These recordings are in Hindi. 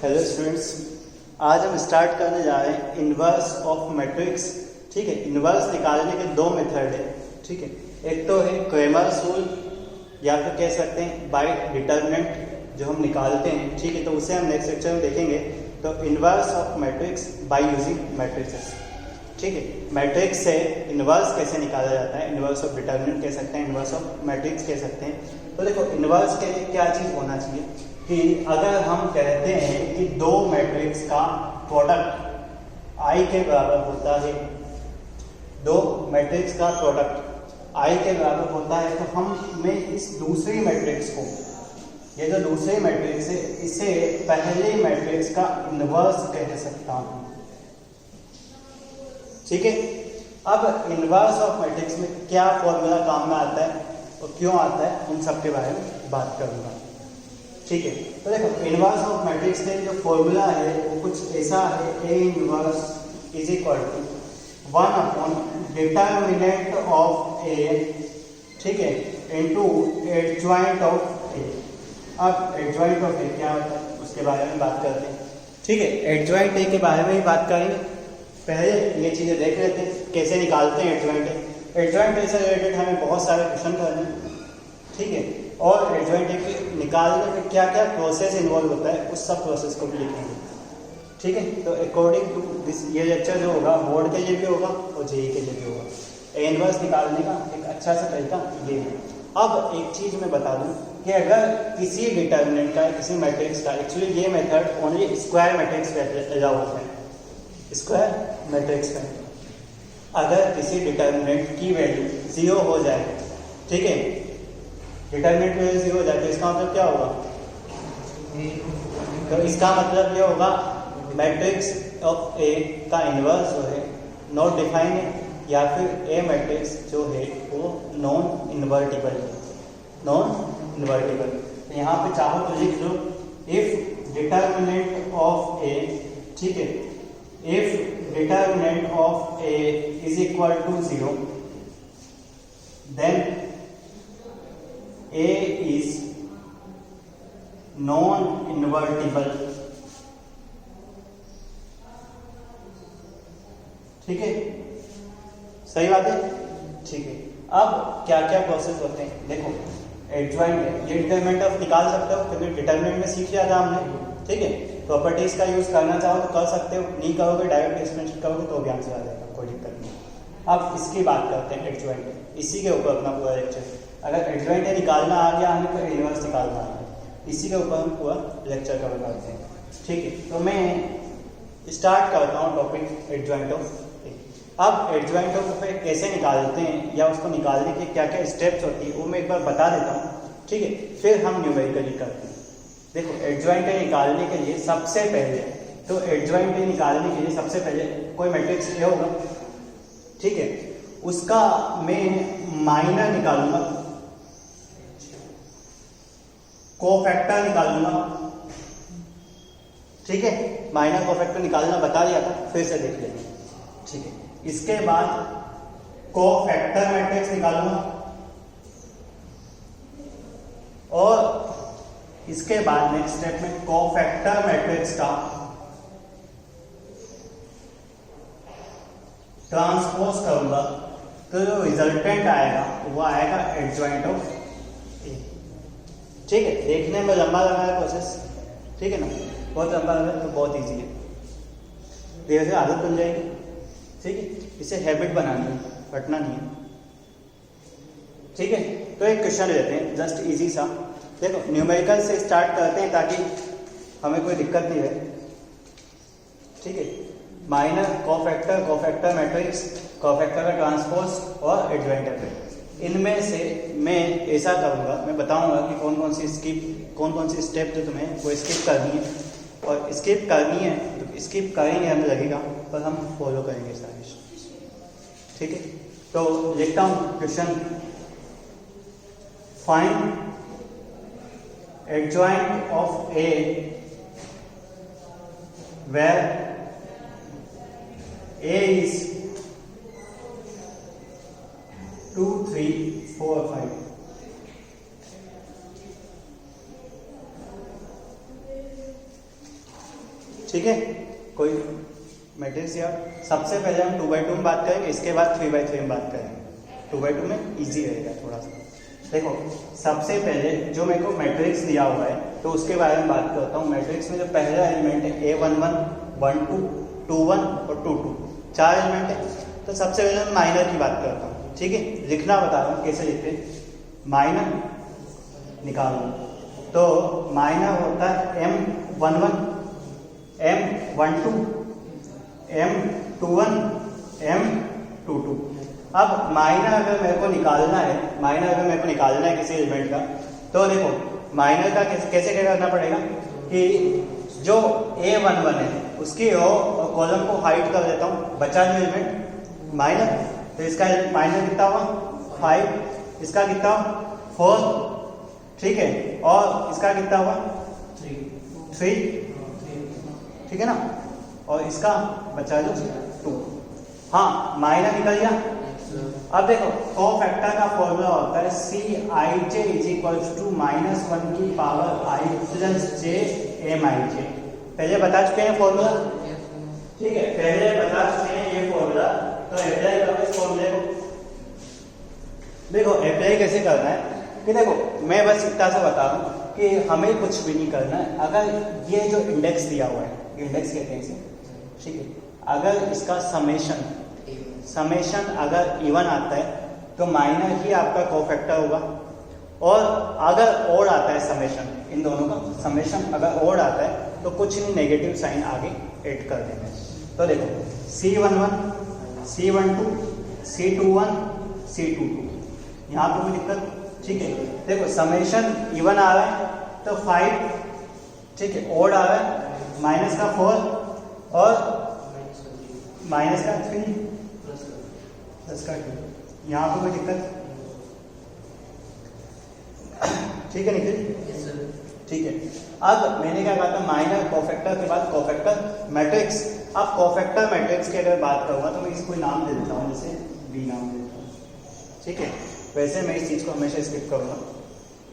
हेलो स्टूडेंट्स, आज हम स्टार्ट करने जा रहे हैं इन्वर्स ऑफ मैट्रिक्स। ठीक है, इन्वर्स निकालने के दो मेथड है। ठीक है, एक तो है क्रेमर्स रूल या फिर कह सकते हैं बाय डिटर्मिनेंट जो हम निकालते हैं। ठीक है, तो उसे हम नेक्स्ट लेक्चर में देखेंगे। तो inverse of matrix by using matrices. ठीक है, मैट्रिक्स से इन्वर्स कैसे निकाला जाता है, इन्वर्स ऑफ डिटर्मिनेंट कह सकते हैं, इन्वर्स ऑफ मैट्रिक्स कह सकते हैं। तो देखो, इन्वर्स के लिए क्या चीज़ होना चाहिए कि अगर हम कहते हैं कि दो मैट्रिक्स का प्रोडक्ट आई के बराबर होता है, दो मैट्रिक्स का प्रोडक्ट आई के बराबर होता है, तो मैं इस दूसरी मैट्रिक्स को, ये जो दूसरी मैट्रिक्स है, इसे पहले मैट्रिक्स का इन्वर्स कह सकता हूं। ठीक है, अब इन्वर्स ऑफ मैट्रिक्स में क्या फॉर्मूला काम में आता है और क्यों आता है, उन सब के बारे में बात करूंगा। ठीक है, तो देखो, इन्वर्स ऑफ मैट्रिक्स के जो फॉर्मूला है वो कुछ ऐसा है, A inverse is equal to 1 upon determinant of A, ठीक है, इनटू एडजॉइंट ऑफ ए। अब एडजॉइंट ऑफ ए क्या होता है उसके बारे में बात करते हैं। ठीक है, एडजॉइंट ए के बारे में ही बात करेंगे। पहले ये चीजें देख लेते हैं कैसे निकालते हैं एडजॉइंट ए। एडजॉइंट ए से रिलेटेड हमें बहुत सारे क्वेश्चन करने हैं। ठीक है, और एडजॉइंट ए निकालने में क्या क्या प्रोसेस इन्वॉल्व होता है उस सब प्रोसेस को भी लिखेंगे। ठीक है, तो अकॉर्डिंग टू दिस ये लेक्चर जो होगा बोर्ड के लिए भी होगा और जेई के लिए भी होगा। ए इन्वर्स निकालने का एक अच्छा सा तरीका ये है। अब एक चीज मैं बता दूं कि अगर किसी डिटर्मिनेंट का, किसी मैट्रिक्स का, एक्चुअली ये मेथड ओनली स्क्वायर मैट्रिक्स पे अलाउ होता है। स्क्वायर मैट्रिक्स में अगर किसी डिटर्मिनेंट की वैल्यू 0 हो जाए, ठीक है, डिटर्मिनेंट की वैल्यू 0 हो जाए, तो इसका मतलब क्या होगा? तो इसका मतलब ये होगा मैट्रिक्स ऑफ ए का इन्वर्स जो है नॉट डिफाइन है, या फिर ए मैट्रिक्स जो है वो नॉन इन्वर्टिबल है, नॉन इन्वर्टिबल। तो यहाँ पे चाहो तो लिख लो, इफ डिटर्मिनेंट ऑफ ए, ठीक है, if determinant of A is equal to 0, then A is non-invertible। ठीक है, सही बात है। ठीक है, अब क्या क्या प्रोसेस होते हैं देखो। एडजॉइंट ये डिटरमिनेंट ऑफ निकाल सकते हो क्योंकि डिटरमिनेंट में सीख लिया था हमने। ठीक है, प्रॉपर्टीज का यूज करना चाहो तो कर सकते हो, नहीं करोगे डायरेक्ट एक्सपेंशन करोगे तो भी आंसर आ जाएगा, कोई दिक्कत नहीं। अब इसकी बात करते हैं एडजॉइंट। इसी के ऊपर अपना पूरा लेक्चर, अगर एडजॉइंट निकालना आ गया हमें तो इन्वर्स निकालना आ गया, इसी के ऊपर हम पूरा लेक्चर कवर करते हैं। ठीक है, तो मैं स्टार्ट करता हूँ टॉपिक एडजॉइंट ऑफ ए। अब एडजॉइंट ऑफ ए कैसे निकालते हैं या उसको निकालने के क्या क्या स्टेप्स होती है वो मैं एक बार बता देता हूँ। ठीक है, फिर हम न्यूमेरिकली करते हैं। देखो, एडजॉइंट ए निकालने के लिए सबसे पहले, तो एडजॉइंट ए निकालने के लिए सबसे पहले कोई मैट्रिक्स ए होगा, ठीक है, उसका मैं माइनर निकालूंगा, कोफैक्टर निकालूंगा। ठीक है, माइनर कोफैक्टर निकालना बता दिया था, फिर से देख लेंगे। ठीक है, इसके बाद कोफैक्टर मैट्रिक्स निकालूंगा, और इसके बाद नेक्स्ट स्टेप में कोफैक्टर मैट्रिक्स का ट्रांसपोज करूंगा, तो जो रिजल्टेंट आएगा वो आएगा एडजॉइंट ऑफ ए। ठीक है, देखने में लंबा लगा है प्रोसेस, ठीक है ना, बहुत लंबा लगा तो बहुत इजी है, धीरे धीरे आदत बन जाएगी। ठीक है, इसे हैबिट बनानी है, हटना नहीं है। ठीक है, तो एक क्वेश्चन लेते हैं जस्ट इजी सा। देखो, न्यूमेरिकल से स्टार्ट करते हैं ताकि हमें कोई दिक्कत नहीं रहे। ठीक है, minor, cofactor, cofactor matrix, cofactor का ट्रांसपोज और एडजॉइंट मैट्रिक्स, इनमें से मैं ऐसा करूंगा, मैं बताऊंगा कि कौन कौन सी स्टेप जो तुम्हें वो स्किप करनी है, और स्किप करनी है तो स्किप करेंगे हमें लगेगा, पर हम फॉलो करेंगे सारी। ठीक है, तो लिखता हूँ question, find adjoint of A where A is 2, 3, 4, 5. ठीक है, कोई मैट्रिक्स या सबसे पहले हम 2/2 में बात करेंगे, इसके बाद 3/3 में बात करेंगे। 2/2 में इजी रहेगा थोड़ा सा। देखो सबसे पहले जो मेरे को मैट्रिक्स दिया हुआ है तो उसके बारे में बात करता हूँ। मैट्रिक्स में जो पहला एलिमेंट है A11, 12, 21 और 22, 4 एलिमेंट है। तो सबसे पहले मैं माइनर की बात करता हूँ, ठीक है। लिखना बता रहा हूँ कैसे लिखते हैं। माइनर निकालो तो माइनर होता है M11, M12, M21, M22। अब माइनर अगर मेरे को निकालना है, किसी एलिमेंट का, तो देखो माइनर का कैसे क्या करना पड़ेगा कि जो A11 है उसकी रो और कॉलम को हाइड कर देता हूँ, बचा जो एलिमेंट माइनर, तो इसका माइनर कितना हुआ 5, इसका कितना 4, ठीक है, और इसका कितना हुआ 3, ठीक है ना, और इसका बचा जो 2। हाँ माइनर निकल गया। अब देखो कोफैक्टर का फॉर्मूला होता है Cij = -1 की power I plus j Mij। पहले बता चुके हैं फॉर्मूला, ठीक है, पहले बता चुके हैं ये फॉर्मूला। तो अप्लाई करो इस फॉर्मूले को। देखो अप्लाई कैसे करना है कि देखो मैं बस इतना सा बता दूं कि हमें कुछ भी नहीं करना है। अगर ये जो इंडेक्स दिया हुआ है, इंडेक्स कहते हैं इसे, ठीक है, अगर इसका समेशन अगर इवन आता है तो माइनर ही आपका कोफैक्टर होगा, और अगर ओड आता है समेशन, इन दोनों का समेशन अगर ओड आता है तो कुछ नहीं, नेगेटिव साइन आगे ऐड कर देंगे। तो देखो C11, C12, C21, C22, यहाँ पे कोई दिक्कत, ठीक है। देखो समेशन इवन आ रहा है तो 5, ठीक है, ओड आ रहा है माइनस का 4 और माइनस का 3 प्लस का 2, यहाँ पे कोई दिक्कत, ठीक है निखिल, ठीक है। अब मैंने क्या कहा था, माइनर कोफैक्टर के बाद कोफैक्टर मैट्रिक्स। अब कोफैक्टर मैट्रिक्स की अगर बात करूँगा तो मैं इसको कोई नाम दे देता हूँ, जैसे B नाम दे देता हूँ, ठीक है। वैसे मैं इस चीज़ को हमेशा स्किप करूँगा,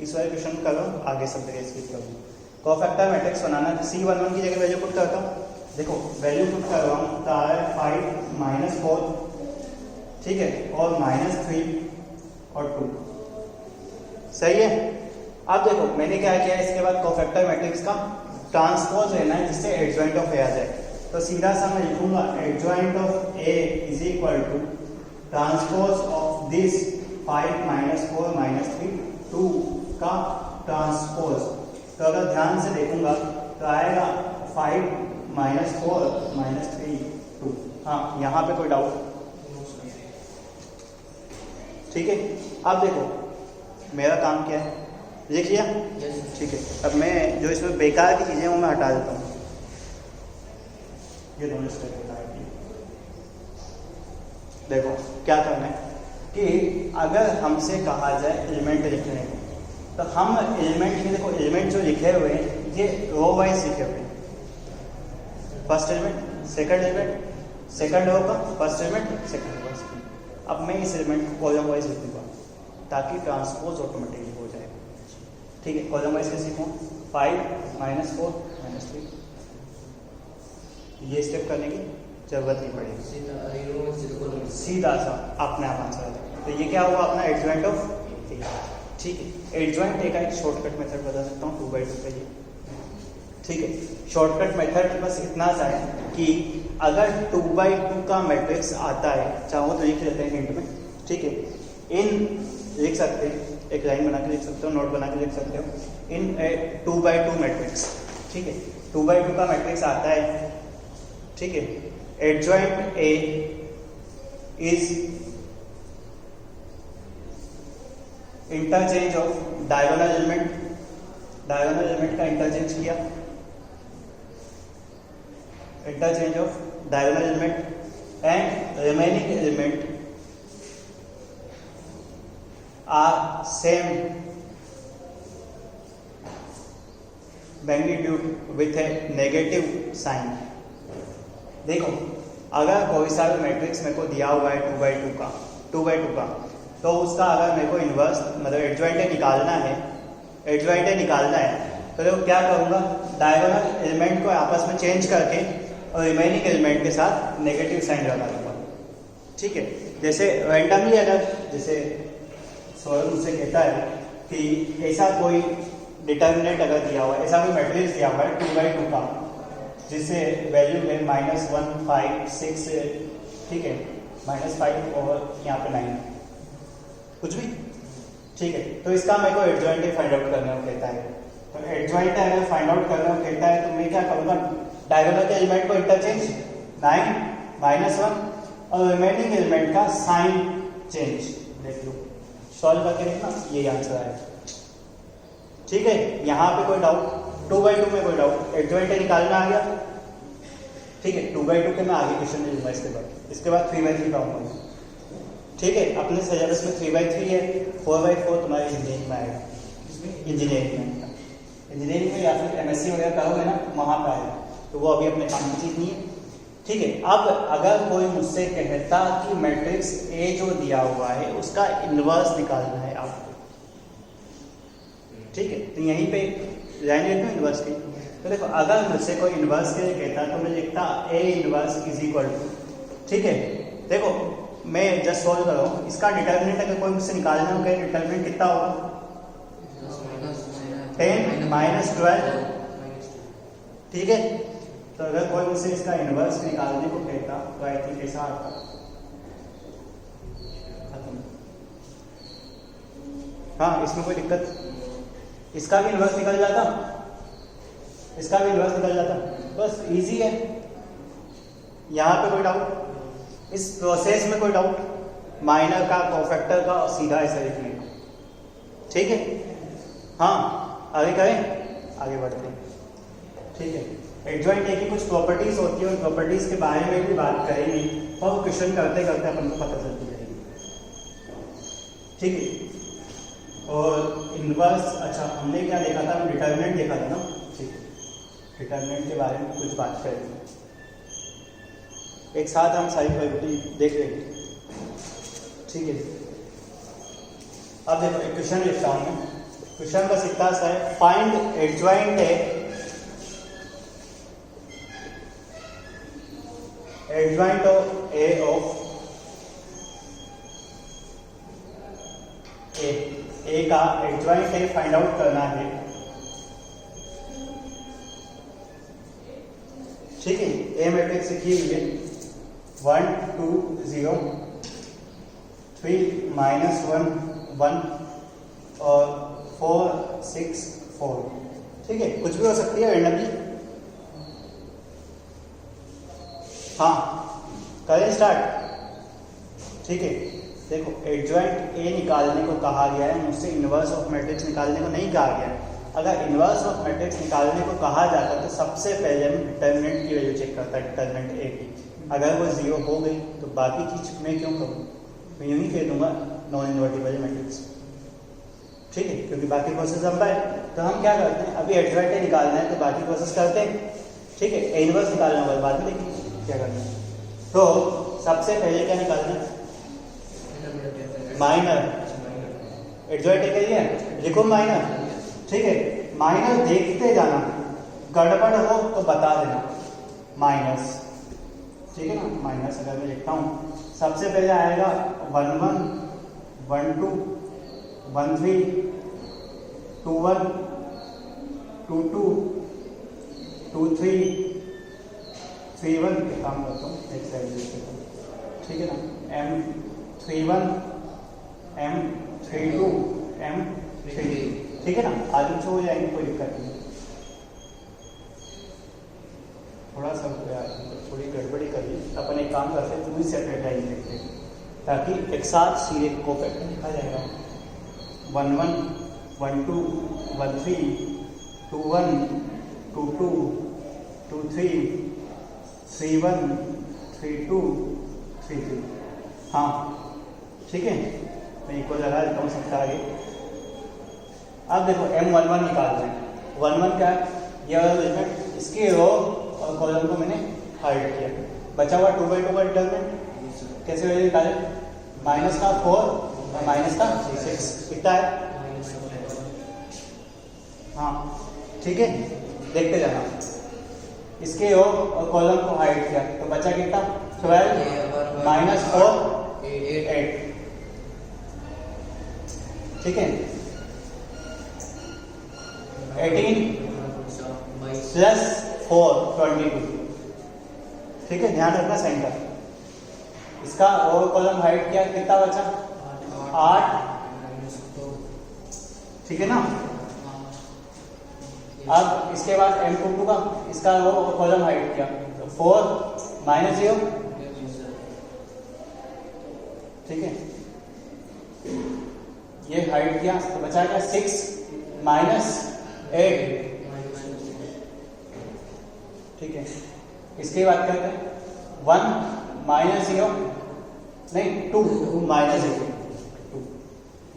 इस वाले क्वेश्चन करो आगे सब जगह स्किप करूँगा। कोफैक्टर मैट्रिक्स बनाना है, C11 की जगह वैल्यू पुट करता हूँ। देखो वैल्यू पुट कर रहा हूँ तो आ रहा है 5 - 4, ठीक है, और -3 और 2, सही है। अब देखो मैंने क्या किया, इसके बाद कोफैक्टर मैट्रिक्स का ट्रांसपोज लेना है जिससे एडजॉइंट ऑफ ए आ जाए। तो सीधा सा मैं लिखूंगा adjoint of A is equal to transpose of this 5 - 4 - 3 2 का ट्रांसपोज। तो अगर ध्यान से देखूंगा तो आएगा 5 - 4 - 3 2। हाँ यहाँ पे कोई डाउट, ठीक है। अब देखो मेरा काम क्या है, लिख लिया, ठीक है। अब मैं जो इसमें बेकार की चीजें वो मैं हटा देता हूँ, ये दोनों स्टेप हटा दिए। देखो क्या करना है कि अगर हमसे कहा जाए एलिमेंट लिखने को, तो हम एलिमेंट में देखो एलिमेंट जो लिखे हुए हैं ये रो वाइज लिखे हुए हैं। First element, second element, second row का फर्स्ट एलिमेंट, सेकंड रो का। अब मैं इस एलिमेंट को कॉलम वाइज लिखूंगा ताकि ट्रांसपोज ऑटोमेटिकली हो जाए, ठीक है। कॉलम वाइज कैसे लिखूँ, 5 - 4 - 3, ये स्टेप करने की जरूरत नहीं पड़ेगी, सीधा सा अपने आप आंसर आ जाएगा। तो ये क्या हुआ अपना एडजॉइंट ऑफ ए, ठीक है। एडजॉइंट ए का एक शॉर्टकट मेथड बता सकता हूँ 2/2 के लिए, ठीक है। शॉर्टकट मेथड बस इतना सा है कि अगर 2/2 का मैट्रिक्स आता है, चाहो तो लिख लेते हैं हिंट में, ठीक है। इन लिख सकते हैं, एक लाइन बना के लिख सकते हो, नोट बना के लिख सकते हो, इन 2/2 मैट्रिक्स, ठीक है। 2/2 का मैट्रिक्स आता है, ठीक है। Adjoint A is interchange of diagonal element, diagonal element का इंटरचेंज किया, interchange of diagonal element and remaining element are same magnitude with a negative sign. देखो अगर कोई सा भी मैट्रिक्स मेरे को दिया हुआ है 2/2 का, तो उसका अगर मेरे को इन्वर्स मतलब एडजॉइंट निकालना है, तो देखो क्या करूँगा, डायगोनल एलिमेंट को आपस में चेंज करके और रिमेनिंग एलिमेंट के साथ नेगेटिव साइन लगा दूंगा। ठीक है, जैसे रैंडमली अगर जैसे सौरभ मुझसे कहता है कि ऐसा कोई डिटर्मिनेंट अगर दिया हुआ है, ऐसा कोई मैट्रिक्स दिया हुआ है 2/2 का, जिससे वैल्यू है -1 5 6, ठीक है, -5 और यहाँ पे 9 कुछ भी, ठीक है। तो इसका मेरे को एडजॉइंट फाइंड आउट करने को कहता है। तो एडजॉइंट अगर फाइंड आउट करने को कहता है तो मैं क्या करूँगा, डायगोनल के एलिमेंट को इंटरचेंज 9 -1 और रिमेनिंग एलिमेंट का साइन चेंज। देख लो, सॉल्व करके देखना, यही आंसर आएगा। ठीक है, यहाँ पे कोई डाउट, 2/2 में कोई डाउट, एडजॉइंट निकालना आ गया। ठीक है, 2/2 के मैं आगे क्वेश्चन में लूंगा इसके बाद 3/3 का होगा। ठीक है, अपने सिलेबस में 3/3 है, 4/4 तुम्हारे इंजीनियरिंग में आएगा, इंजीनियरिंग में या फिर MSc वगैरह करोगे ना, वहाँ पर आएगा, तो वो अभी अपने काम की चीज़ नहीं है। ठीक है, अब अगर कोई मुझसे कहता कि मैट्रिक्स ए जो दिया हुआ है उसका इन्वर्स निकालना है आपको, ठीक है, तो यहीं पे लाइन लिखो इन्वर्स की। तो देखो, अगर मुझसे कोई इन्वर्स के लिए कहता तो मैं लिखता ए इन्वर्स इज इक्वल टू, ठीक है, देखो मैं जस्ट सॉल्व कर रहा हूँ, इसका डिटर्मिनेंट अगर कोई मुझसे निकालना हो, डिटर्मिनेंट कितना होगा 10 -12, ठीक है। तो अगर कोई मुझसे इसका इन्वर्स निकालने को कहता तो आई थिंक ऐसा आता, खत्म। हाँ, इसमें कोई दिक्कत, इसका भी इन्वर्स निकल जाता, इसका भी इन्वर्स निकल जाता, बस इजी है। यहाँ पे कोई डाउट, इस प्रोसेस में कोई डाउट, माइनर का कोफैक्टर का सीधा ऐसा लिखने का, ठीक है। हाँ, आगे करें, आगे बढ़ते हैं, ठीक है। एडजॉइंट ए की कुछ प्रॉपर्टीज होती है, उन प्रॉपर्टीज के बारे में भी बात करेंगे और क्वेश्चन करते करते अपन को पता चलती जाएगी, ठीक है। और इन्वर्स, अच्छा हमने क्या देखा था, डिटर्मिनेंट देखा था ना, ठीक है, डिटर्मिनेंट के बारे में कुछ बात करेंगे, एक साथ हम सारी प्रॉपर्टी देख लेंगे, ठीक है। अब देखो एक क्वेश्चन लिखता हूँ मैं, क्वेश्चन बस इतना सा है, find adjoint A adjoint of A का एडजॉइंट ए फाइंड आउट करना है, ठीक है। ए मैट्रिक्स लिखी हुई है 1 2 0 3 -1 1 और 4 6 4, ठीक है, कुछ भी हो सकती है रैंडमली। हाँ, करें स्टार्ट, ठीक है। देखो, एडजॉइंट ए निकालने को कहा गया है, मुझसे इन्वर्स ऑफ मैट्रिक्स निकालने को नहीं कहा गया है। अगर इन्वर्स ऑफ मैट्रिक्स निकालने को कहा जाता तो सबसे पहले हम डिटर्मिनेंट की वैल्यू चेक करता, डिटर्मिनेंट ए की। अगर वो 0 हो गई तो बाकी चीज मैं क्यों करूँ, मैं यूँ ही कह दूंगा नॉन इन्वर्टिबल मैट्रिक्स, ठीक है, क्योंकि बाकी प्रोसेस हम पाए। तो हम क्या करते हैं, अभी एडजॉइंट ए निकालना है तो बाकी प्रोसेस करते हैं, ठीक है। ए इन्वर्स निकालना होगा बाद में देखिए क्या करना है। तो सबसे पहले क्या निकालना है, माइनर, एडजॉइंट ए के लिए लिखो माइनर, ठीक है। माइनर देखते जाना, गड़बड़ हो तो बता देना, माइनस, ठीक है ना। माइनस अगर मैं लिखता हूँ, सबसे पहले आएगा 1 1 1 2 1 3 2 1 2 2 2 3 3 1 पे काम करता हूँ, एक साइड देता हूँ, ठीक है ना। M 3 1 M 3 2 M 3 3, ठीक है ना। आगे पीछे हो जाएंगे, कोई दिक्कत नहीं। थोड़ा सा थोड़ी गड़बड़ी करिए, अपन एक काम करते हैं, पूरी सेपरेट लाइन देखते हैं ताकि एक साथ सीधे कोफैक्टर लिखा जाएगा। 1 1 1 2 1 3 2 1 2 2 2 3 3 1 3 2 3 3, हाँ, ठीक है। मैं इक्वल लगा देता हूँ सबका आगे। अब देखो M11 निकाल रहे हैं, 11 क्या है, ये वाला एलिमेंट, इसकी रो और कॉलम को मैंने हाइड किया, बचा हुआ 2/2 का डिटर्मिनेंट कैसे वैल्यू निकाले, माइनस का 4 और माइनस का 6 कितना है, हाँ ठीक है, देखते जाना। इसके रो और कॉलम को हाइड किया तो बचा कितना 12 माइनस 4 8। ठीक है, 18 प्लस 4 22। ठीक है, ध्यान रखना सेंटर। इसका ओवर कॉलम हाइट क्या कितना बचा 8। ठीक है ना। अब इसके बाद M22 का इसका ओवर कॉलम हाइट क्या तो 4 माइनस 0। ठीक है, ये हाइट किया तो बचा क्या 6 माइनस 8। ठीक है, इसकी बात करते हैं 1 माइनस 0 नहीं 2 माइनस 0 2।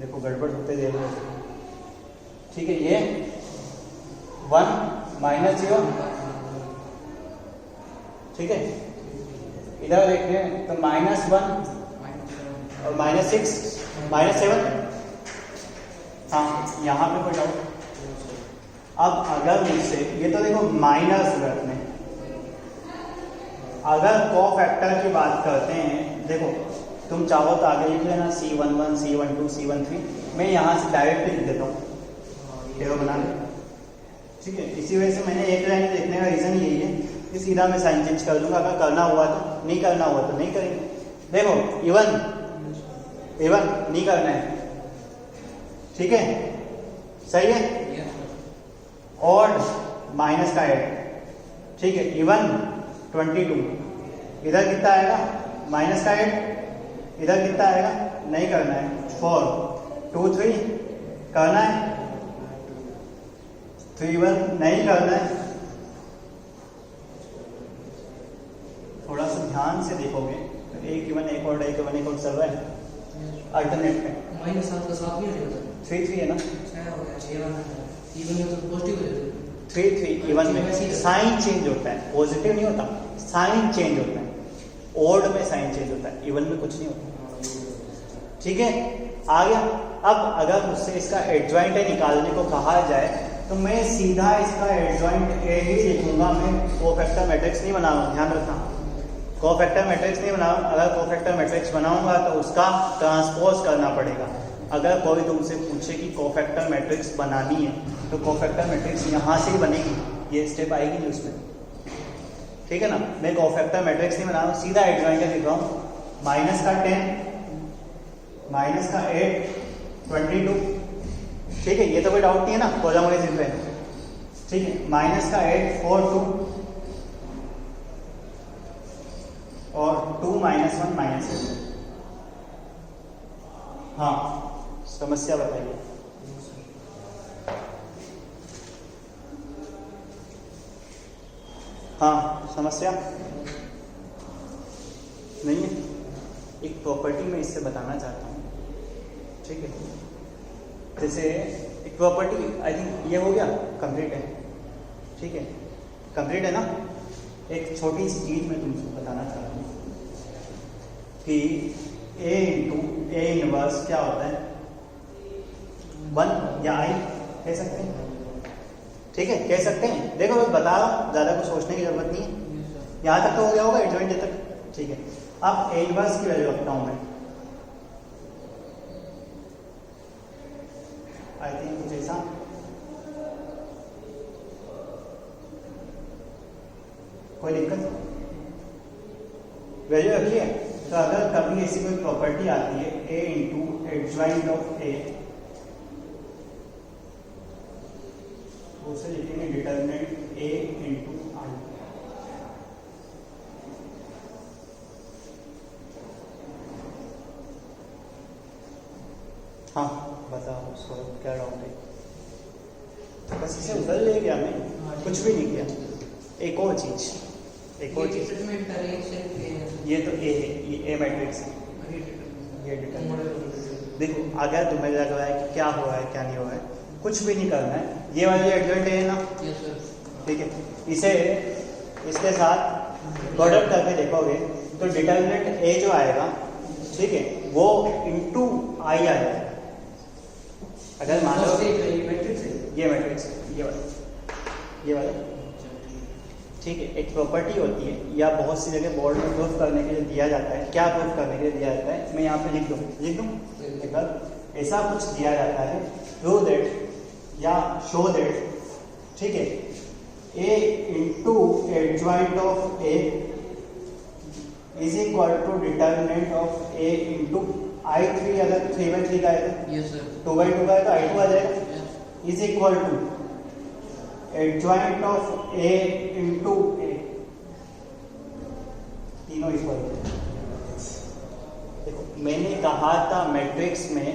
देखो गड़बड़ होते देख लो। ठीक है, ये 1 माइनस 0। ठीक है, इधर देखते हैं तो -1 और -6 -7। हाँ, यहाँ पे कोई डाउट? अब अगर मुझसे ये तो देखो माइनस वर्ग में, अगर कोफैक्टर की बात करते हैं, देखो तुम चाहो तो आगे लिख लेना C11 C12 C13। मैं यहाँ से डायरेक्ट लिख देता हूँ, टेबल बना ले। ठीक है, इसी वजह से मैंने एक लाइन लिखने का रीज़न यही है कि सीधा मैं साइन चेंज कर दूंगा। अगर करना हुआ तो, नहीं करना हुआ तो नहीं करेंगे। देखो इवन नहीं करना है। ठीक है, सही है। ऑड माइनस का 8। ठीक है, इवन 22। इधर कितना आएगा माइनस का 8। इधर कितना आएगा नहीं करना है 4 2 3 करना है 3 1 नहीं करना है। थोड़ा सा ध्यान से देखोगे तो एक इवन एक और एक इवन एक और चल रहा है अल्टरनेट में। -7 का 7 नहीं होता 3 3 है ना, 6 हो गया 6 इवन में तो पॉजिटिव हो जाता है। 3 3 इवन में साइन चेंज होता है, पॉजिटिव नहीं होता, साइन चेंज होता है। ओड में साइन चेंज होता है, इवन में कुछ नहीं होता। ठीक है, आ गया। अब अगर मुझसे इसका एडजॉइंट निकालने को कहा जाए तो मैं सीधा इसका एडजॉइंट ए ही लिखूंगा। मैं कोफैक्टर मैट्रिक्स नहीं बनाऊंगा, ध्यान रखना, कोफैक्टर मैट्रिक्स नहीं बनाऊंगा। अगर कोफैक्टर मैट्रिक्स बनाऊंगा तो उसका ट्रांसपोज करना पड़ेगा। अगर कोई तुमसे पूछे कि कोफैक्टर मैट्रिक्स बनानी है तो कोफैक्टर मैट्रिक्स यहाँ से ही बनेगी, ये स्टेप आएगी नहीं उसमें। ठीक है ना, मैं कोफैक्टर मैट्रिक्स नहीं बना रहा हूँ, सीधा एडजॉइंट लिख रहा हूँ। माइनस का 10 माइनस का 8 22। ठीक है, ये तो कोई डाउट नहीं है ना, कॉलम वाइज लिख रहे हैं। ठीक है, माइनस का 8 4 2 और 2 -1 -1। हाँ, समस्या बताइए। हाँ, समस्या नहीं है। एक प्रॉपर्टी में इससे बताना चाहता हूँ। ठीक है, जैसे एक प्रॉपर्टी आई थिंक ये हो गया कंप्लीट है। ठीक है, कंप्लीट है ना। एक छोटी सी चीज मैं तुमसे बताना चाहता हूँ कि A × A इनवर्स क्या होता है 1 या I कह सकते हैं। ठीक है, कह सकते हैं। देखो मैं बता रहा हूँ, ज़्यादा कुछ सोचने की जरूरत नहीं है। यहाँ तक तो हो गया होगा एडजॉइंट तक। ठीक है, अब A इनवर्स की वैल्यू रखता हूँ मैं। आई थिंक कुछ ऐसा। कोई दिक्कत वैल्यू रखिए। तो अगर कभी ऐसी कोई प्रॉपर्टी आती है A × एडजॉइंट ऑफ A, उसे लिखेंगे डिटरमिनेंट A × I। हाँ बताओ सौरभ, क्या डाउट है? बस इसे उधर ले गया मैं, कुछ भी नहीं किया। एक और चीज ये तो ए है, ये ए मैट्रिक्स है, ये डिटरमिनेंट। देखो अगर तुम्हें लग रहा है कि क्या हो रहा है क्या नहीं हो रहा है, कुछ भी नहीं करना है। ये वाली एडजॉइंट है ना, ठीक है, इसे इसके साथ प्रोडक्ट करके देखोगे तो डिटरमिनेंट ए जो आएगा, ठीक है, वो इंटू आई आएगा। अगर मान लो ये मैट्रिक्स है, ये वाला ये वाला, ठीक है। एक प्रॉपर्टी होती है या बहुत सी जगह बोर्ड में प्रूफ करने के लिए दिया जाता है। क्या प्रूफ करने के लिए दिया जाता है, मैं यहाँ पे लिख दूँ एक बार, ऐसा कुछ दिया जाता है, प्रूव दैट या शो दैट, ठीक है, A into adjoint of A is equal to determinant of A into I3, अगर 3/3 का है तो यस सर, 2/2 का है तो I2 आ जाएगा, is equal to adjoint of A into A, तीनों इक्वल। देखो मैंने कहा था मैट्रिक्स में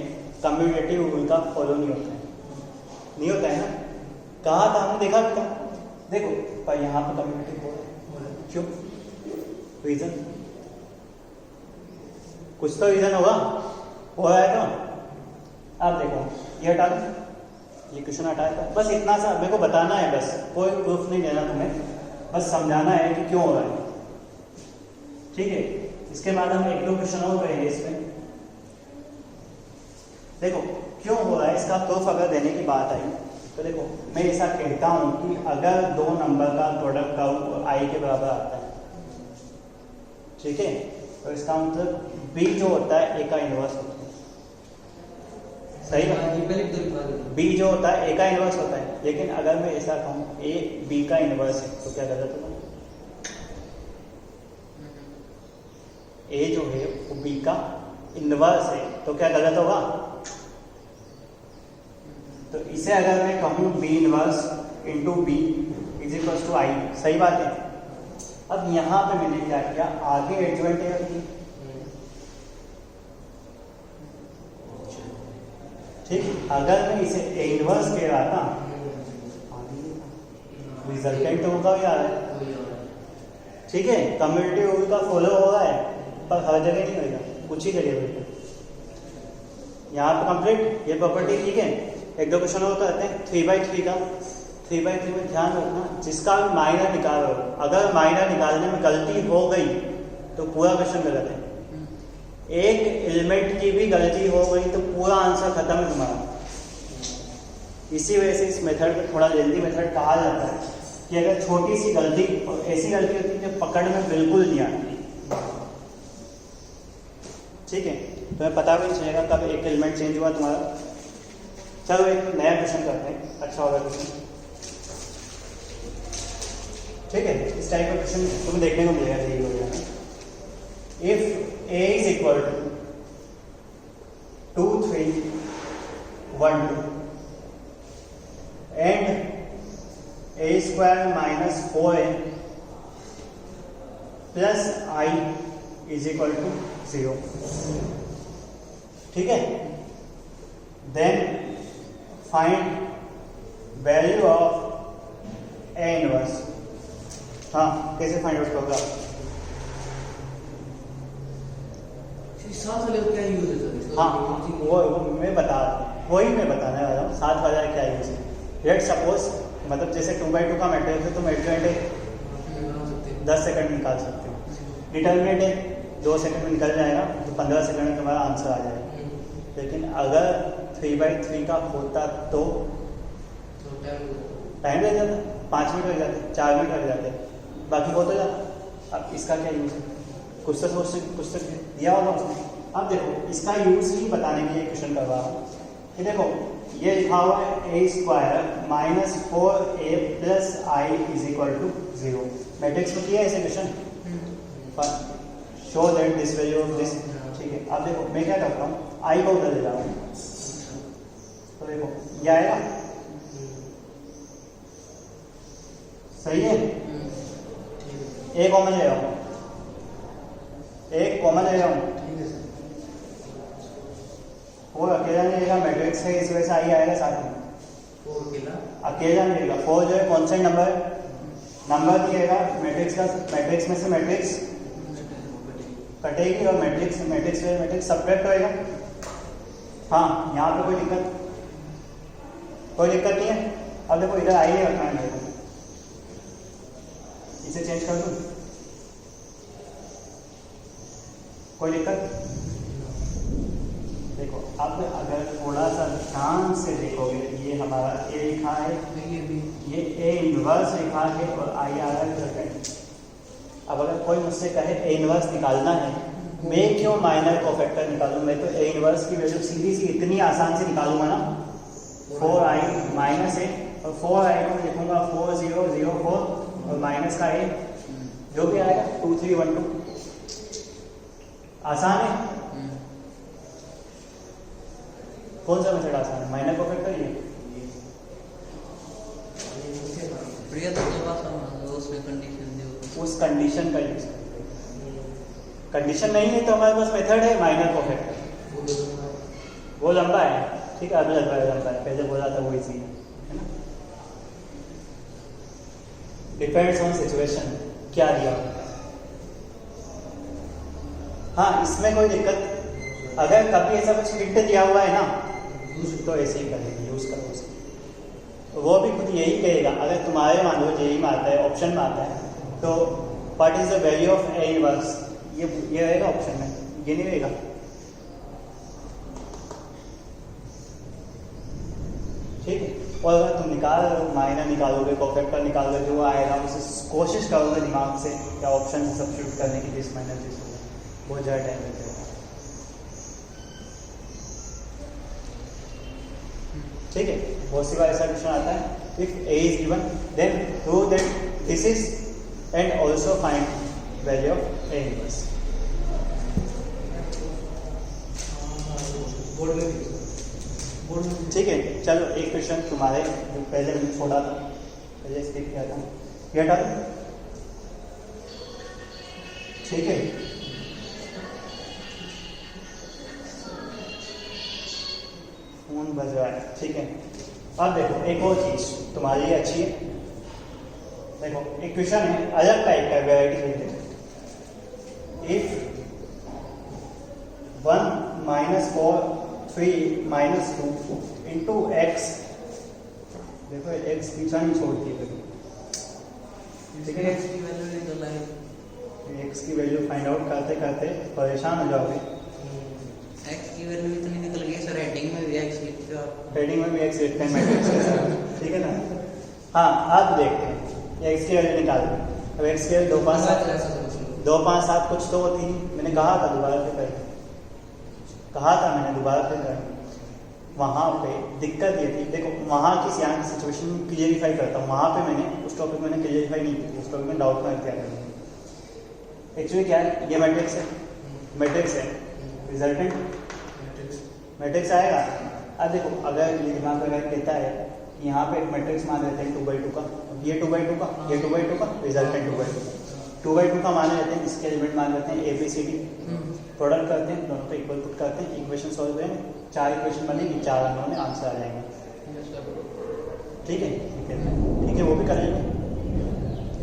कम्यूटेटिव रूल का फॉलो नहीं होता है, नहीं होता है ना, कहा था हमने, देखा भी था। देखो पर यहाँ पे कम्यूटेटिव हो रहा है, क्यों? रीजन, कुछ तो रीजन होगा, हो रहा है तो। अब देखो ये हटा दो, ये क्वेश्चन हटाया था, बस इतना सा मेरे को बताना है, बस कोई प्रूफ नहीं देना तुम्हें, बस समझाना है कि क्यों हो रहा है, ठीक है। इसके बाद हम 1-2 क्वेश्चन और करेंगे इसमें। देखो क्यों हो रहा है, इसका प्रूफ अगर देने की बात आई तो देखो मैं ऐसा कहता हूं कि अगर 2 नंबर का प्रोडक्ट का आई के बराबर आता है, ठीक है, तो इसका मतलब बी जो होता है ए का इनवर्स होता है, सही है। बी जो होता है ए का इनवर्स होता है, लेकिन अगर मैं ऐसा कहूँ ए बी का इनवर्स है तो क्या गलत होगा? ए जो है वो बी का इनवर्स है तो क्या गलत होगा? तो इसे अगर मैं कहूँ B inverse into B is equal to I, सही बात है। अब यहाँ पे मैंने क्या किया, आगे एडजॉइंट है की, ठीक। अगर मैं इसे ए इनवर्स कह रहा था, रिजल्टेंट होगा भी आ रहा है, ठीक है, कम्यूटेटिव रूल का फॉलो हो रहा है, पर हर जगह नहीं होगा, कुछ ही जगह होगा। यहाँ पे कंप्लीट, ये प्रॉपर्टी ठीक है। 1-2 क्वेश्चन और करते हैं। 3/3 का, 3/3 में ध्यान रखना जिसका माइनर निकाल रहे हो, अगर माइनर निकालने में गलती हो गई तो पूरा क्वेश्चन गलत है। एक एलिमेंट की भी गलती हो गई तो पूरा आंसर खत्म है तुम्हारा। इसी वजह से इस मेथड को थोड़ा जल्दी मेथड कहा जाता है कि अगर छोटी सी गलती, ऐसी गलती होती है जो पकड़ में बिल्कुल नहीं आती, ठीक है, तुम्हें पता भी नहीं चलेगा कब एक एलिमेंट चेंज हुआ तुम्हारा। चलो एक नया क्वेश्चन करते हैं, अच्छा होगा क्वेश्चन, ठीक है। इस टाइप का क्वेश्चन तुम्हें देखने को मिलेगा, यही हो गया। If a is equal to 2, 3, 1, 2 and a square minus 4a plus I is equal to 0, ठीक है, then find value of a inverse। हाँ, कैसे फाइंड आउट होगा? साथ वाले का क्या यूज है सर? हाँ, वो मैं बताने वाला हूँ। साथ वाला क्या यूज है? लेट सपोज, मतलब जैसे 2/2 का मैट्रिक्स है, तुम एडजॉइंट 10 सेकंड निकाल सकते हो, डिटर्मिनेंट है 2 सेकंड में निकल जाएगा, तो 15 सेकंड में तुम्हारा आंसर आ जाएगा। लेकिन अगर 3/3 का होता तो टाइम लग जाता, 5 मिनट लग जाते, 4 मिनट लग जाते, बाकी हो तो जाता। अब इसका क्या यूज है? कुछ तो दिया होगा उसने। अब देखो इसका यूज ही बताने के लिए क्वेश्चन कर रहा हूँ कि देखो ये लिखा हुआ है a square minus 4a plus I is equal to 0। Matrix में किया है ऐसे question, show that this value of this, ठीक है। अब देखो मैं क्या करता हूँ, आई को उधर ले जाऊँ, तो देखो ये आएगा, सही है। एक कॉमन ले रहा हूँ, एक कॉमन ले रहा हूँ, वो अकेला नहीं रहेगा, मैट्रिक्स है इस वजह से आई आएगा साथ में, अकेला नहीं रहेगा। 4 जो है कॉन्स्टेंट नंबर दिएगा मैट्रिक्स का, मैट्रिक्स में से मैट्रिक्स कटेगी और मैट्रिक्स सब्ट्रैक्ट होएगा। हाँ, यहाँ पे कोई दिक्कत नहीं है। अब देखो इधर आई नहीं रखना है मेरे को, इसे चेंज कर दूँ, कोई दिक्कत? देखो अब अगर थोड़ा सा ध्यान से देखोगे, ये हमारा ए लिखा है, ये ए इनवर्स लिखा है और आई आ रहा है रिजल्टेंट। अब अगर कोई मुझसे कहे ए इनवर्स निकालना है, मैं क्यों माइनर कोफैक्टर निकालूं? मैं तो ए इनवर्स की वैल्यू सीधी सी इतनी आसान से निकालूंगा ना, 4i माइनस ए, और 4i को लिखूंगा 4004 और माइनस का ए, जो भी आएगा 2312। आसान है। कौन सा मेथड आसान है? माइनर कोफैक्टर ये प्रिया तो उसमें कंडीशन दे, उस कंडीशन का यूज करते हैं। कंडीशन नहीं है तो हमारे पास मेथड है माइनर कोफैक्टर, वो लंबा है, ठीक है, अभी लंबा है, पहले बोला था वो इजी है ना। डिपेंड्स ऑन सिचुएशन, क्या दिया। हाँ, इसमें कोई दिक्कत, अगर कभी ऐसा कुछ हिंट दिया हुआ है ना तो ऐसे ही करेंगे, यूज करो उसको। वो भी खुद यही कहेगा, अगर तुम्हारे मान लो जेई में आता है, ऑप्शन में आता है, तो what is the value of A inverse, ये रहेगा ऑप्शन में, ये नहीं रहेगा। ठीक है, और अगर तुम माइनर निकालोगे, कोफैक्टर निकालोगे, जो आएगा उसे कोशिश करोगे दिमाग से या ऑप्शन से सब्स्टिट्यूट करने की, दिस माइनस दिस होगा, बहुत ज़्यादा टाइम लगेगा। ठीक है, बहुत सी बार ऐसा क्वेश्चन आता है, if A is given then prove that this is and also find value of A inverse. ठीक है, चलो एक क्वेश्चन तुम्हारे जो पहले मैंने छोड़ा था, पहले स्किप किया था, ये हटा दो। ठीक है, फोन बज रहा है। ठीक है, अब देखो एक और चीज तुम्हारे लिए अच्छी है, देखो एक क्वेश्चन है अलग टाइप का, variety related. If 1 minus 4 3 minus 2 into x, देखो एक्स पीछा नहीं छोड़ती है, ठीक है, एक्स की वैल्यू फाइंड आउट करते करते परेशान हो जाओगे। एक्स की वैल्यू इतनी निकल गई सर, हेडिंग में भी एक्स लिखते हो आप, हेडिंग में भी एक्स लिखते हैं मैट्रिक्स के साथ, ठीक है ना। हाँ, अब देखते हैं एक्स की वैल्यू निकाल, अब एक्स की वैल्यू 2 5 7 कुछ तो होती है, मैंने कहा था दोबारा फिर करें, कहा था मैंने दोबारा फिर करें। वहाँ पे दिक्कत ये थी, देखो वहाँ की यहाँ की सिचुएशन क्लियरिफाई करता हूँ, वहाँ पे मैंने उस टॉपिक मैंने क्लियरिफाई नहीं की, उस टॉपिक में डाउट में किया था। एक्चुअली क्या है, ये मैट्रिक्स है, मैट्रिक्स है, रिजल्टेंट मैट्रिक्स आएगा। अब देखो अगर ये दिमाग अगर कहता है यहाँ पे एक मैट्रिक्स मान लेते हैं 2/2 का, ये 2/2 का, ये 2/2 का, रिजल्टेंट 2/2 का मान लेते हैं, इसके एलिमेंट मान लेते हैं ABCD, प्रोडक्ट करते हैं, दोनों को इक्वल पुट करते हैं, इक्वेशन सॉल्व करें, 4 इक्वेशन बनेगी, 4 अंकों में आंसर आ जाएगा। ठीक है, ठीक है, वो भी कर लेंगे।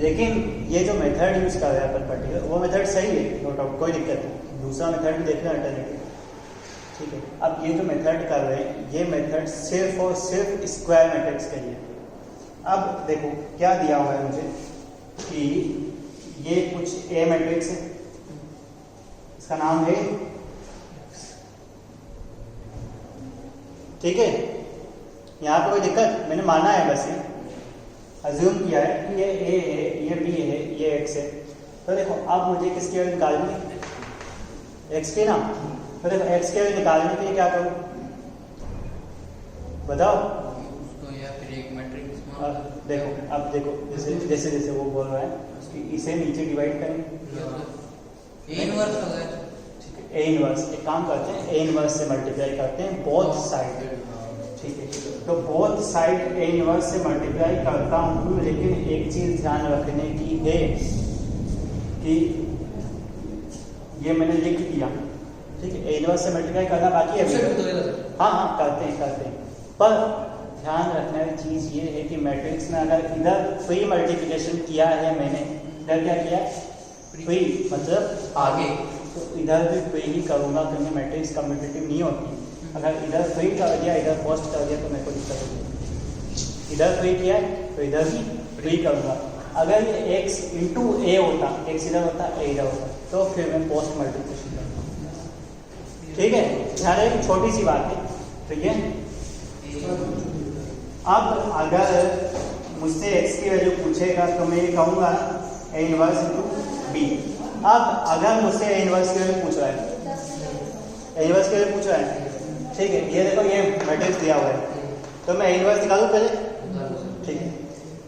लेकिन ये जो मेथड यूज कर रहे हैं अपन पर्टिकुलर, वो मेथड सही है, नो डाउट, कोई दिक्कत नहीं, दूसरा मेथड भी देखना अल्टरनेटिव। ठीक है, अब ये जो मेथड कर रहे हैं, ये मेथड सिर्फ और सिर्फ स्क्वायर मैट्रिक्स के लिए। अब देखो क्या दिया हुआ है मुझे कि ये कुछ ए मैट्रिक्स है, इसका नाम है, ठीक है, यहाँ पे कोई दिक्कत, मैंने माना है, बस ये अज्यूम किया है कि ये ए है, ये बी है, ये एक्स है। तो देखो अब मुझे किसकी वैल्यू निकालनी है, एक्स की ना। तो देखो एक्स की वैल्यू निकालने के लिए क्या करूँ बताओ। उसको या फिर एक मैट्रिक्स देखो, अब देखो जैसे जैसे जैसे वो बोल रहा है, इसे नीचे डिवाइड करेंगे, ए इनवर्स हो गया, ए इनवर्स, एक काम करते हैं, ए इनवर्स से मल्टीप्लाई करते हैं बोथ साइड। ठीक है, तो बोथ साइड ए इनवर्स से मल्टीप्लाई करता हूँ, लेकिन एक चीज ध्यान रखने की है कि ये मैंने लिख दिया, ठीक है, ए इनवर्स से मल्टीप्लाई करना बाकी है। हाँ हाँ, करते हैं, पर ध्यान रखने वाली चीज ये है कि मैट्रिक्स में अगर इधर फ्री मल्टीप्लिकेशन किया है मैंने, इधर क्या किया, फ्री मतलब आगे, तो इधर भी फ्री ही करूँगा, क्योंकि मैट्रिक्स कम्पिटिटिव नहीं होती। अगर इधर फ्री कर दिया, इधर फर्स्ट कर दिया, तो मेरे को दिक्कत होगी। इधर फ्री किया है तो इधर भी फ्री करूँगा। अगर ये x इंटू ए होता, x इधर होता, ए इधर होता, तो फिर मैं पोस्ट मल्टीप्लिकेशन करूँगा। ठीक है, ध्यान रहे छोटी सी बात है। ठीक है, अब अगर मुझसे x की वैल्यू पूछेगा तो मैं ये कहूँगा a इनवर्स इंटू b। अब अगर मुझसे a इनवर्स की वैल्यू पूछ रहा है, a इनवर्स की वैल्यू पूछ रहा है, ठीक है, ये देखो ये मैट्रिक्स दिया हुआ है, तो मैं a इनवर्स निकालूँ पहले। ठीक है,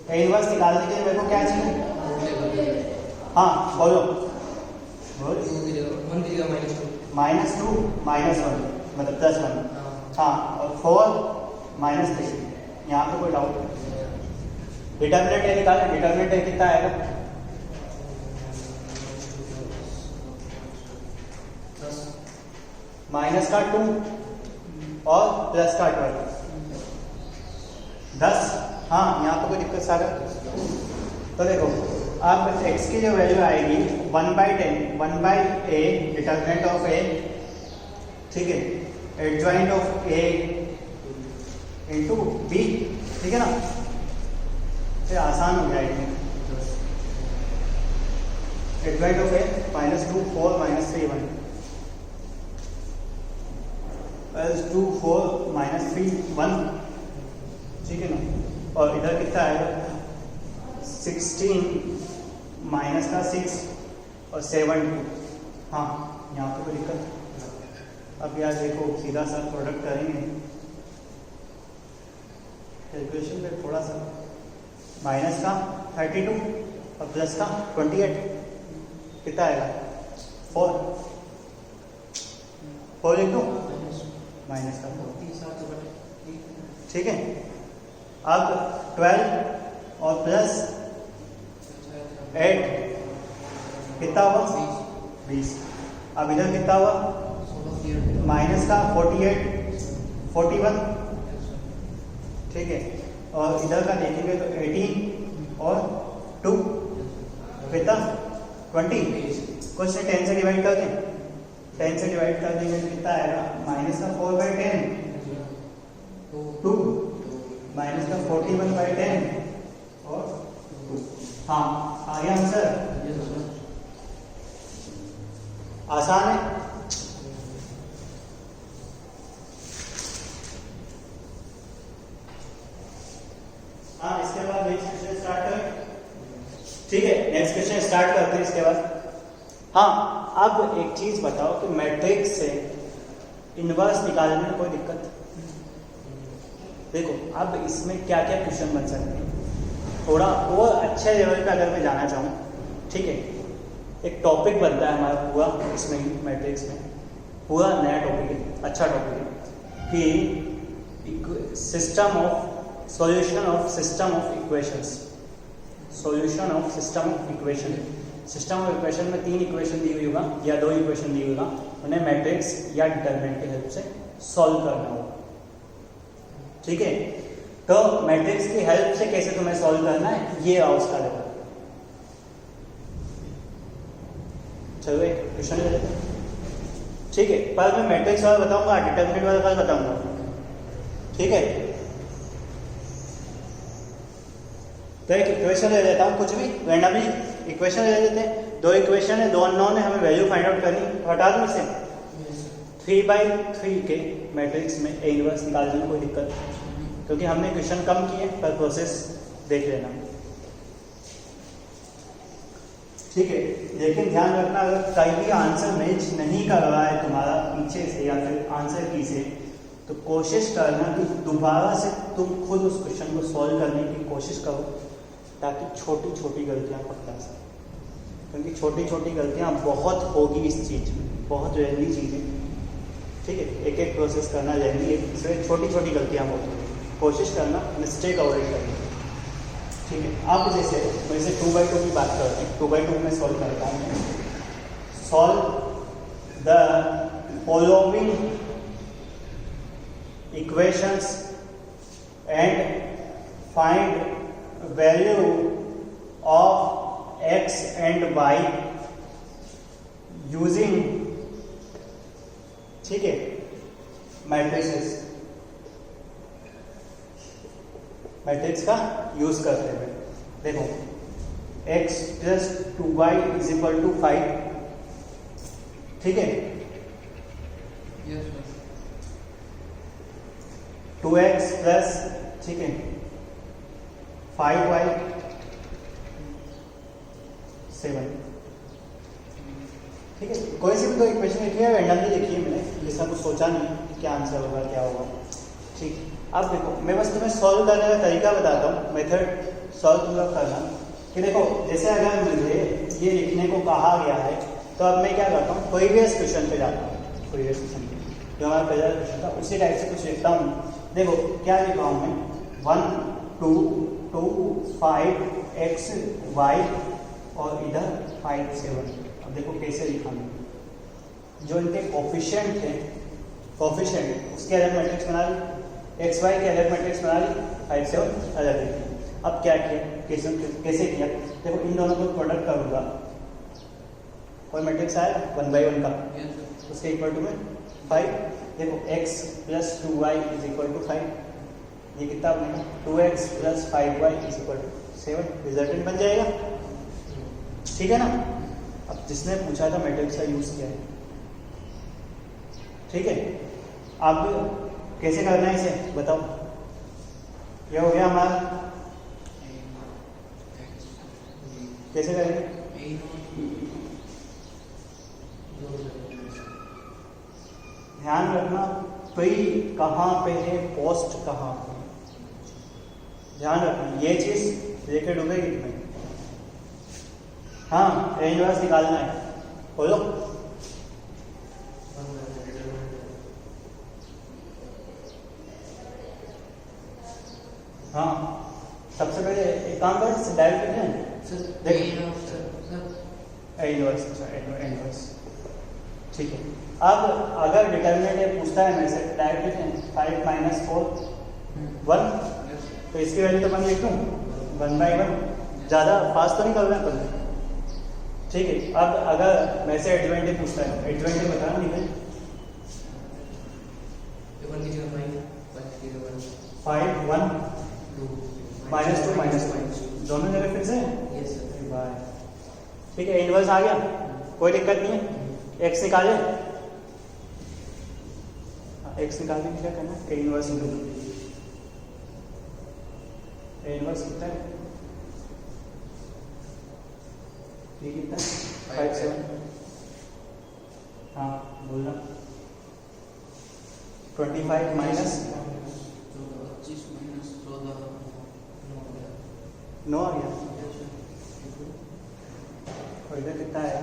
a इनवर्स निकालने के लिए मेरे को क्या चाहिए? हाँ बोलो, -2 -1 मतलब +1। हाँ, और 4 -3। यहाँ पे कोई डाउट नहीं? डिटर्मिनेंट ए निकालें, डिटर्मिनेंट ए कितना आएगा? माइनस का 2 और प्लस का 10। हाँ, यहाँ पे कोई दिक्कत सागर? तो देखो अब x की जो वैल्यू आएगी 1/10, 1/a डिटर्मिनेंट ऑफ a, ठीक है, adjoint of a into b, ठीक है ना, ये आसान हो जाएगी। एडजॉइंट ऑफ a -2 4 -3 1 +2 4 -3 1, ठीक है ना, और इधर कितना आएगा? 16 माइनस का 6 और 7 2। हाँ, यहाँ पे कोई दिक्कत? अब यार देखो सीधा सा प्रोडक्ट करेंगे, कैलकुलेशन में थोड़ा सा माइनस का 32 और प्लस का 28 कितना आएगा? 4 इंटू माइनस का 4, ठीक है। अब 12 और प्लस 8 कितना हुआ? 20। अब इधर कितना हुआ? माइनस का 48 41, ठीक है, और इधर का देखेंगे तो 18 और 2 कितना? 20। कुछ से 10 से डिवाइड कर दें, 10 से डिवाइड कर देंगे तो कितना आएगा? माइनस का 4/10 2 माइनस का 41/10 और 2। हाँ, आ गया आंसर? आसान है। हाँ, इसके बाद नेक्स्ट क्वेश्चन स्टार्ट करें। ठीक है, नेक्स्ट क्वेश्चन स्टार्ट करते हैं इसके बाद। हाँ, अब एक चीज बताओ कि मैट्रिक्स से इनवर्स निकालने में कोई दिक्कत? देखो अब इसमें क्या क्या क्वेश्चन बन सकते हैं, थोड़ा और अच्छे लेवल पे अगर मैं जाना चाहूँ, ठीक है, एक टॉपिक बनता है हमारा पूरा इसमें ही, मैट्रिक्स में पूरा नया टॉपिक है, अच्छा टॉपिक है कि system of solution of system of equations, solution of system of equation. System of equation में 3 इक्वेशन दी हुई होगा या 2 इक्वेशन दी हुई होगा, उन्हें मैट्रिक्स या डिटरमिनेंट की हेल्प से सॉल्व करना होगा, ठीक है। तो मैट्रिक्स की हेल्प से कैसे तुम्हें सॉल्व करना है, ये आओ उसका लेवल। चलो एक क्वेश्चन ले लेते हैं, ठीक है, पर मैं मैट्रिक्स वाला बताऊंगा, डिटरमिनेंट वाला कल बताऊंगा, ठीक है। तो एक इक्वेशन ले लेता हूँ, कुछ भी रैंडमली इक्वेशन ले लेते हैं। 2 इक्वेशन है, 2 अननोन है, हमें वैल्यू फाइंड आउट करनी, हटा दूँ इसे। 3/3 के मैट्रिक्स में ए इनवर्स निकालने में कोई दिक्कत नहीं, क्योंकि हमने क्वेश्चन कम किए, पर प्रोसेस देख लेना, ठीक है। लेकिन ध्यान रखना, अगर कहीं आंसर मैच नहीं कर रहा है तुम्हारा पीछे से या फिर आंसर की से, तो कोशिश करना कि दोबारा से तुम खुद उस क्वेश्चन को सॉल्व करने की कोशिश करो, ताकि छोटी छोटी गलतियां पकड़ा सकें, क्योंकि छोटी छोटी गलतियां बहुत होगी इस चीज़ में, बहुत जरूरी चीज़ें, ठीक है। एक एक प्रोसेस करना जरूरी है, इसमें छोटी छोटी गलतियां बहुत होगी, कोशिश करना मिस्टेक अवॉइड करनी, ठीक है। अब जैसे वैसे 2/2 की बात करते हैं, 2/2 में सॉल्व करता हूँ। Solve the following equations and find value of x and y using, ठीक है, मैट्रिसेस, मैट्रिक्स का यूज करते हुए। देखो x + 2y = 5, ठीक है, यस सर 2x प्लस, ठीक है, 5y 7, ठीक है। कोई सी भी दो इक्वेशन लिखी है, रैंडमली लिखी है मैंने, जिसका कुछ सोचा नहीं कि क्या आंसर होगा क्या होगा, ठीक। अब देखो मैं बस तुम्हें सॉल्व करने का तरीका बताता हूँ, मेथड सॉल्व तुम लोग करना कि देखो जैसे अगर मुझे ये लिखने को कहा गया है तो अब मैं क्या करता हूँ, प्रीवियस क्वेश्चन पे जाता हूँ, प्रीवियस क्वेश्चन पे जो हमारा पहला क्वेश्चन था उसी टाइप से कुछ लिखता हूँ। देखो क्या लिखा हूँ मैं, 1 2 2 5 x y और इधर 5 7। अब देखो कैसे लिखा मैं, जो इनके कोफिशिएंट थे, कोफिशिएंट उसके अलग मैट्रिक्स बना ली, एक्स वाई के अलग मैट्रिक्स बना ली, 5 7 अलग लिखी। अब क्या किया, कैसे किया, देखो इन दोनों को प्रोडक्ट करूंगा, कोई मैट्रिक्स आया 1 by 1 का, उसके इक्वल टू में 5। देखो x plus 2y is equal to 5, ये कितना बनेगा 2x plus 5y is equal to 7, resultant बन जाएगा, ठीक है ना। अब जिसने पूछा था मैट्रिक्स का यूज किया है, ठीक है। अब कैसे करना है इसे बताओ, ये हो गया हमारा, कैसे करेंगे, ध्यान रखना प्री कहाँ पे है, पोस्ट कहाँ पे, ध्यान रखना ये चीज लेके डूबेगी तुम्हें। हाँ रेंज वाइज निकालना है, बोलो। हाँ सबसे पहले एक काम कर, डायरेक्ट लिखना है, इनवर्स, ठीक है। अब अगर डिटर्मिनेंट ये पूछता है मेरे से, डायरेक्ट लिखें 5 माइनस 4 1, तो इसकी वैल्यू तो मैं लिख दूँ 1 by 1, ज़्यादा फास्ट तो नहीं कर रहे हैं अपन, ठीक है। अब अगर मेरे से एडवांटेज पूछता है, एडवांटेज बताना नहीं है, 5 1 माइनस 2 माइनस 1 दोनों जगह फिक्स है, ठीक है। इनवर्स आ गया, कोई दिक्कत नहीं है। एक्स निकाले, एक्स निकालने में क्या करना है, A inverse into A inverse कितना है, ये कितना है 5 7, हाँ बोलना 25 माइनस 9 आ गया, और इधर कितना है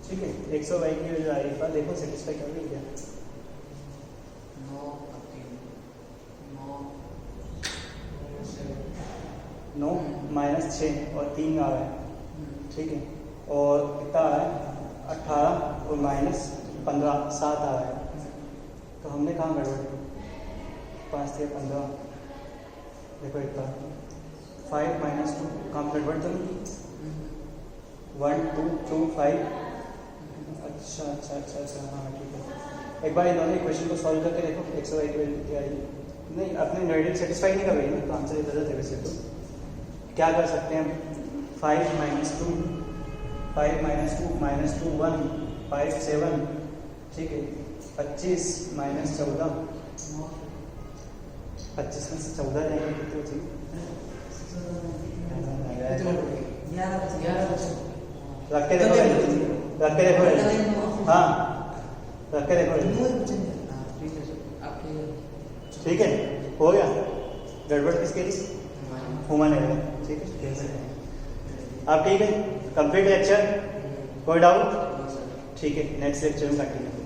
ठीक है। 100y की वैल्यू आ रही है, देखो सेटिस्फाई कर रही है क्या, 9 माइनस 6 और 3 आ रहा है, ठीक है। और कितना आ रहा है 18 और माइनस 15 7 आ रहा है, तो हमने कहाँ गड़बड़ की, 5 3 15, देखो एक बार 5 माइनस 2 काम गड़बड़ तो नहीं, 1 2 2 5, अच्छा अच्छा अच्छा अच्छा, हाँ ठीक है। एक बार इन दोनों इक्वेशन को सॉल्व करके देखो, 100y की वैल्यू क्या आई, नहीं अपने न्यूमेरिकल सेटिस्फाई नहीं कर रही ना, तो आंसर गलत है वैसे। तो क्या कर सकते हैं, 5 माइनस 2 माइनस 2 1 5 7, ठीक है। 25 माइनस 14, 25 में से 14 जाएंगे कितने बचेंगे, रख के देखो, रख के देखो, हाँ रख के देखो, ठीक है। हो गया, गड़बड़ किसके लिए, ह्यूमन एरर, ठीक है। अब ठीक है, कंप्लीट लेक्चर, कोई डाउट, ठीक है। नेक्स्ट लेक्चर में कंटिन्यू।